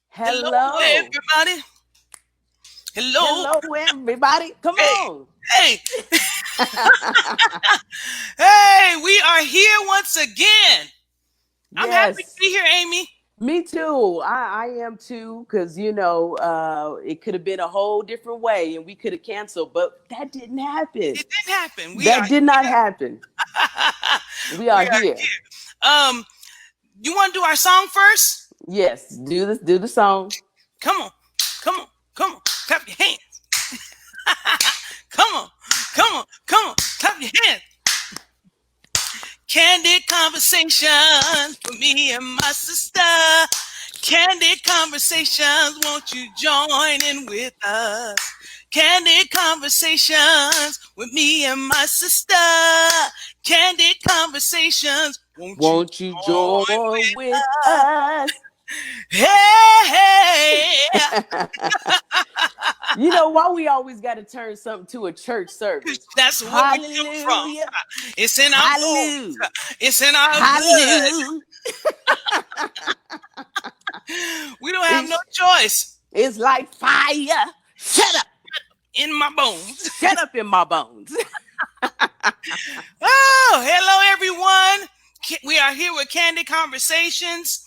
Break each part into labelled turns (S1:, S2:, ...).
S1: Hello,
S2: Hello.
S1: everybody. Hello.
S2: Hello, everybody. Come
S1: Hey,
S2: on.
S1: hey, hey, we are here once again. I'm happy to
S2: Yes,
S1: be here, Amy.
S2: me too. I am too, because, it could have been a whole different way and we could have canceled, but that didn't happen.
S1: It didn't happen. We are
S2: That did not happen. We
S1: we
S2: are
S1: are
S2: here.
S1: here. You want to do our song first?
S2: Yes, do the song.
S1: Come on, come on, come on. Clap your hands. Come on, come on, come on. Clap your hands. Candid conversations for me and my sister. Candid conversations, won't you join in with us? Candid conversations with me and my sister. Candid conversations, won't you
S2: Won't you
S1: join
S2: join
S1: with
S2: with
S1: us?
S2: us?
S1: Hey,
S2: Why we always got to turn something to a church service?
S1: that's what we come from.
S2: Hallelujah.
S1: It's in our
S2: Hallelujah.
S1: bones. It's in our blood.
S2: Hallelujah.
S1: We don't have no
S2: It's,
S1: choice.
S2: it's like fire. Shut up.
S1: In my bones.
S2: Shut up in my bones.
S1: Oh, hello everyone. We are here with Candid Conversations,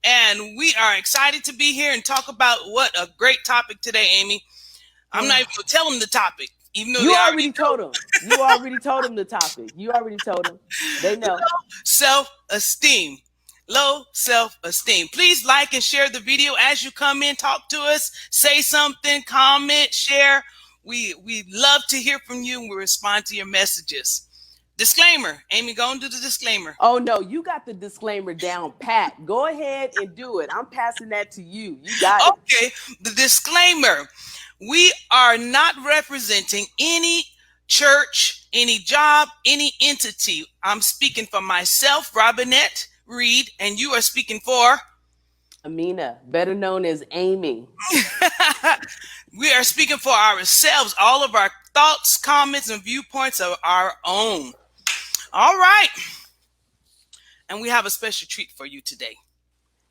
S1: and we are excited to be here and talk about what a great topic today, Amy. I'm not even gonna tell them the topic, even though
S2: You
S1: they already
S2: already told them. You already told them the topic. You already told them. They
S1: know.
S2: know.
S1: Self-esteem. Low self-esteem. Please like and share the video as you come in, talk to us, say something, comment, share. We love to hear from you and we respond to your messages. Disclaimer. Amy, go and do the disclaimer.
S2: Oh no, you got the disclaimer down pat. Go ahead and do it. I'm passing that to you. You got it.
S1: Okay, the disclaimer. We are not representing any church, any job, any entity. I'm speaking for myself, Robinette Reed, and you are speaking for.
S2: Amina, better known as Amy.
S1: We are speaking for ourselves. All of our thoughts, comments, and viewpoints are our own. All right. And we have a special treat for you today.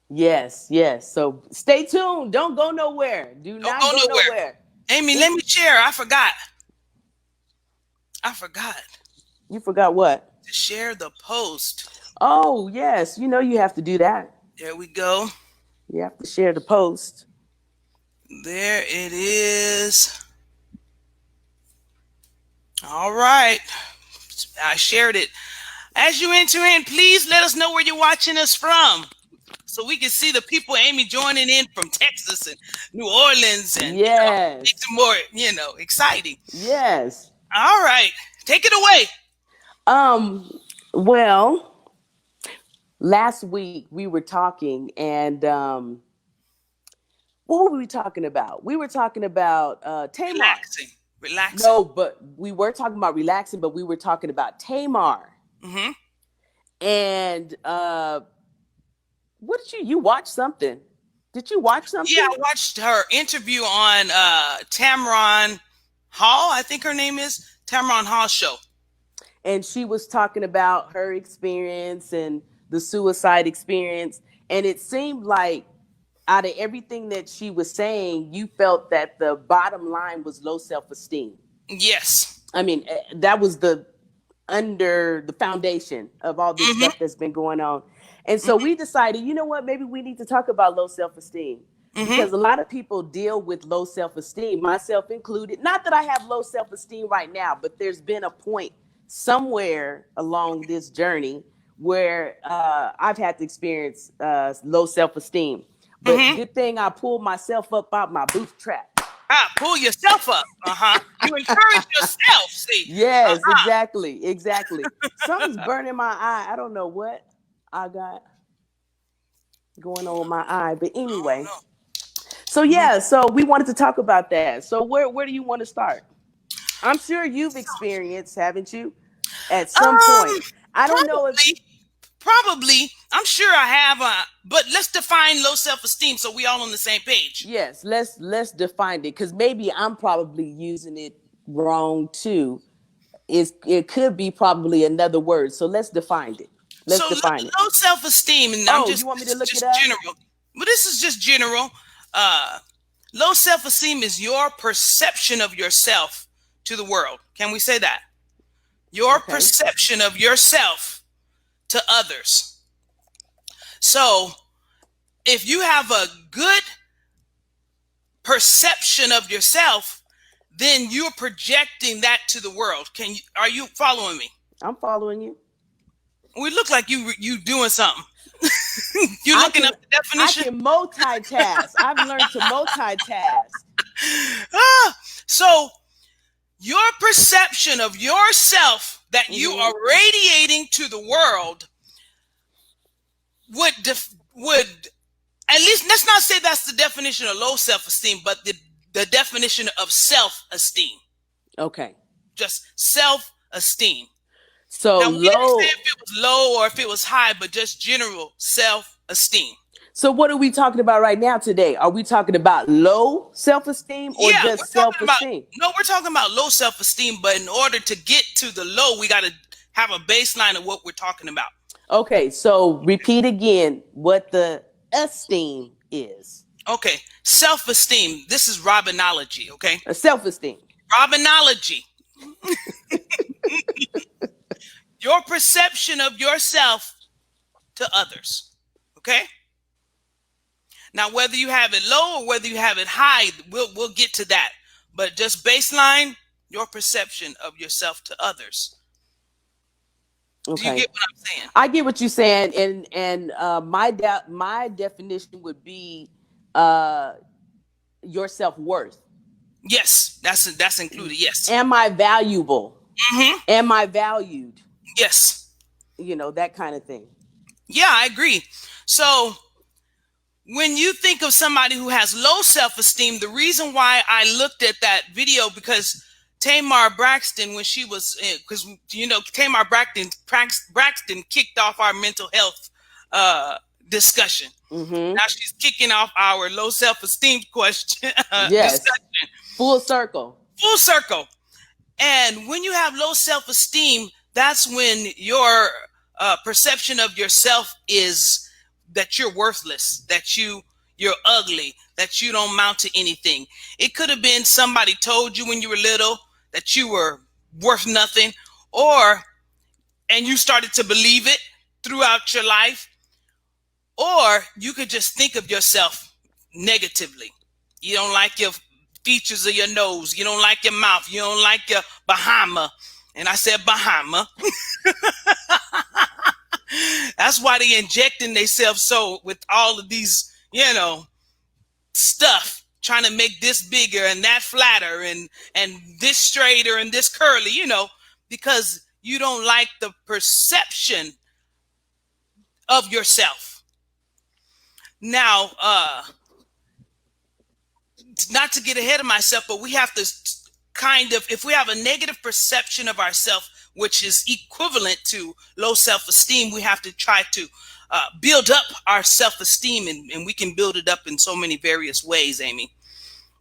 S2: Yes, yes. So stay tuned. Don't go nowhere. Do
S1: Don't
S2: not
S1: go
S2: go
S1: nowhere.
S2: nowhere.
S1: Amy, let me share. I forgot.
S2: You forgot what?
S1: To share the post.
S2: Oh, yes. You have to do that.
S1: There we go.
S2: You have to share the post.
S1: There it is. All right. I shared it. As you enter in, please let us know where you're watching us from so we can see the people, Amy, joining in from Texas and New Orleans and
S2: Yes.
S1: make it more, exciting.
S2: Yes.
S1: All right. Take it away.
S2: Well, last week we were talking and what were we talking about? We were talking about Tamar.
S1: Relaxing.
S2: No, but we were talking about relaxing, but we were talking about Tamar.
S1: Mm-hmm.
S2: And what did you watch something? Did you watch something?
S1: Yeah, I watched her interview on Tamron Hall, I think her name is, Tamron Hall show.
S2: And she was talking about her experience and the suicide experience. And it seemed like out of everything that she was saying, you felt that the bottom line was low self-esteem.
S1: Yes.
S2: I mean, that was under the foundation of all this stuff that's been going on. And so we decided, you know what, maybe we need to talk about low self-esteem. Because a lot of people deal with low self-esteem, myself included. Not that I have low self-esteem right now, but there's been a point somewhere along this journey where I've had to experience low self-esteem. But good thing I pulled myself up out my bootstrap.
S1: Pull yourself up. You encourage yourself. See.
S2: Yes, exactly. Something's burning my eye. I don't know what I got going on with my eye, but anyway. So yeah, so we wanted to talk about that. So where do you want to start? I'm sure you've experienced, haven't you? At some point. I don't know if
S1: Probably. I'm sure I have. But let's define low self-esteem so we all on the same page.
S2: Yes, let's define it, because maybe I'm probably using it wrong too. It could be probably another word. So let's define it. Let's define it.
S1: Low self-esteem, and
S2: you want me to look it up?
S1: General. But this is just general. Uh, Low self-esteem is your perception of yourself to the world. Can we say that? Your
S2: Okay.
S1: perception of yourself to others. So if you have a good perception of yourself, then you're projecting that to the world. Are you following me?
S2: I'm following you.
S1: We look like you doing something. You looking up the definition?
S2: I can multitask. I've learned to multitask.
S1: So your perception of yourself that you are radiating to the world would at least, let's not say that's the definition of low self-esteem, but the definition of self-esteem.
S2: Okay.
S1: Just self-esteem.
S2: So
S1: now, we didn't
S2: low.
S1: say if it was low or if it was high, but just general self-esteem.
S2: So what are we talking about right now today? Are we talking about low self-esteem or just self-esteem?
S1: No, we're talking about low self-esteem, but in order to get to the low, we got to have a baseline of what we're talking about.
S2: Okay, so repeat again what the esteem is.
S1: Okay, self-esteem. This is Robinology, okay?
S2: A self-esteem.
S1: Robinology. Your perception of yourself to others, okay? Now, whether you have it low or whether you have it high, we'll get to that. But just baseline, your perception of yourself to others.
S2: Okay.
S1: Do you get what I'm saying?
S2: I get what you're saying, and my definition would be your self-worth.
S1: Yes, that's included. Yes.
S2: Am I valuable?
S1: Mm-hmm.
S2: Am I valued?
S1: Yes.
S2: You know, that kind of thing.
S1: Yeah, I agree. So when you think of somebody who has low self-esteem, the reason why I looked at that video, because Tamar Braxton, when she was, because Tamar Braxton kicked off our mental health discussion.
S2: Mm-hmm.
S1: Now she's kicking off our low self-esteem question.
S2: Yes.
S1: Discussion.
S2: Full circle.
S1: Full circle. And when you have low self-esteem, that's when your perception of yourself is that you're worthless, that you're ugly, that you don't amount to anything. It could have been somebody told you when you were little that you were worth nothing, and you started to believe it throughout your life, or you could just think of yourself negatively. You don't like your features of your nose. You don't like your mouth. You don't like your Bahama. And I said Bahama. That's why they injecting themselves so with all of these, stuff, trying to make this bigger and that flatter and this straighter and this curly, because you don't like the perception of yourself. Now, not to get ahead of myself, but we have to if we have a negative perception of ourselves, which is equivalent to low self-esteem, we have to try to build up our self-esteem, and we can build it up in so many various ways, Amy.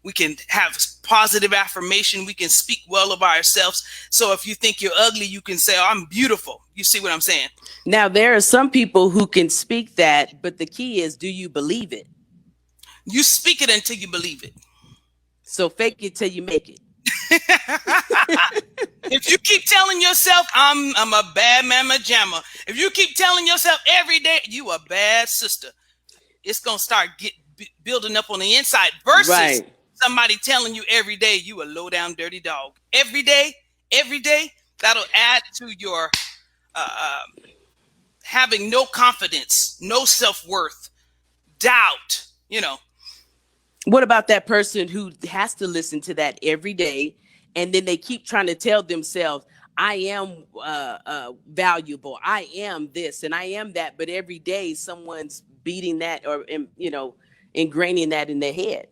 S1: We can have positive affirmation. We can speak well of ourselves. So if you think you're ugly, you can say, "Oh, I'm beautiful." You see what I'm saying?
S2: Now, there are some people who can speak that, but the key is, do you believe it?
S1: You speak it until you believe it.
S2: So fake it till you make it.
S1: If you keep telling yourself, I'm a bad mama jamma. If you keep telling yourself every day, you a bad sister, it's going to start building up on the inside versus somebody telling you every day you a low down dirty dog. Every day, that'll add to your having no confidence, no self-worth, doubt,
S2: What about that person who has to listen to that every day, and then they keep trying to tell themselves, I am valuable, I am this, and I am that, but every day someone's beating that or, ingraining that in their head?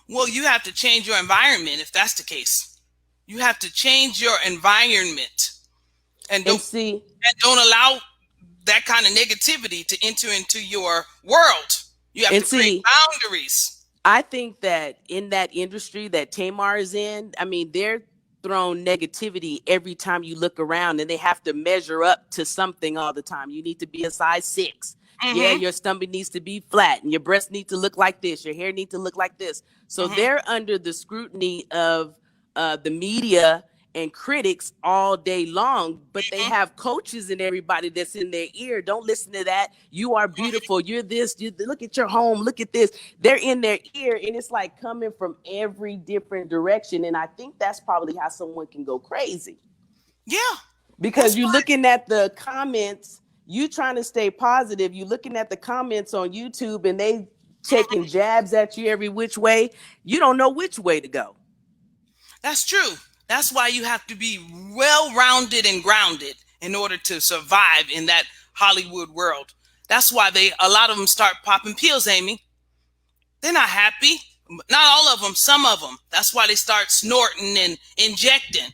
S1: Well, you have to change your environment if that's the case. You have to change your environment and don't allow that kind of negativity to enter into your world. You have to create boundaries.
S2: I think that in that industry that Tamar is in, I mean, they're thrown negativity every time you look around, and they have to measure up to something all the time. You need to be a size 6. Yeah,
S1: Mm-hmm.
S2: your stomach needs to be flat and your breasts need to look like this. Your hair needs to look like this. So
S1: Mm-hmm.
S2: they're under the scrutiny of the media and critics all day long, but they
S1: Mm-hmm.
S2: have coaches and everybody that's in their ear. Don't listen to that. You are beautiful. You're this. You look at your home. Look at this. They're in their ear, and it's like coming from every different direction. And I think that's probably how someone can go crazy,
S1: Yeah,
S2: because
S1: that's
S2: you're
S1: why.
S2: looking at the comments. You trying to stay positive. You looking at the comments on YouTube, and they taking
S1: Mhm.
S2: jabs at you every which way. You don't know which way to go.
S1: That's true. That's why you have to be well-rounded and grounded in order to survive in that Hollywood world. That's why a lot of them start popping pills, Amy. They're not happy. Not all of them, some of them. That's why they start snorting and injecting,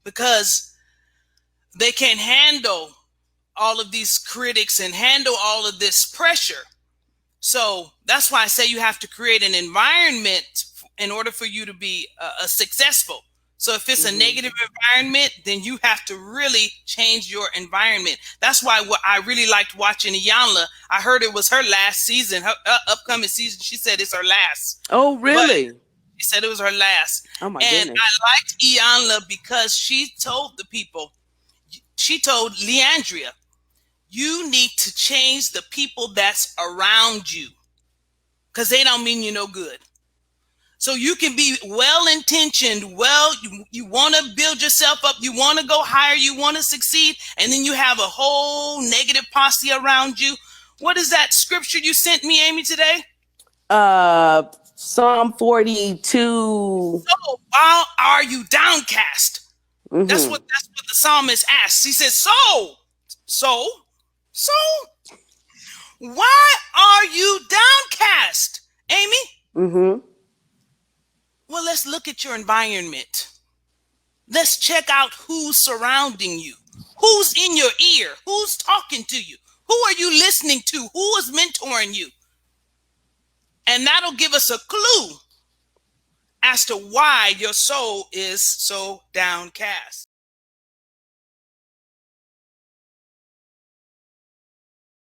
S1: because they can't handle all of these critics and handle all of this pressure. So that's why I say you have to create an environment in order for you to be a successful. So if it's a
S2: Mm-hmm.
S1: negative environment, then you have to really change your environment. That's why what I really liked watching Iyanla. I heard it was her last season, her upcoming season. She said it's her last,
S2: Oh,
S1: but
S2: really?
S1: she said it was her last.
S2: Oh my
S1: And
S2: goodness.
S1: I liked Iyanla because she told the people, she told Leandria, you need to change the people that's around you, because they don't mean you no good. So you can be well intentioned, you want to build yourself up, you want to go higher, you want to succeed, and then you have a whole negative posse around you. What is that scripture you sent me, Amy, today?
S2: Psalm 42.
S1: So why are you downcast?
S2: Mm-hmm.
S1: That's what the psalmist asks. He says, so, so, why are you downcast, Amy?
S2: Mm-hmm.
S1: Well, let's look at your environment. Let's check out who's surrounding you. Who's in your ear? Who's talking to you? Who are you listening to? Who is mentoring you? And that'll give us a clue as to why your soul is so downcast.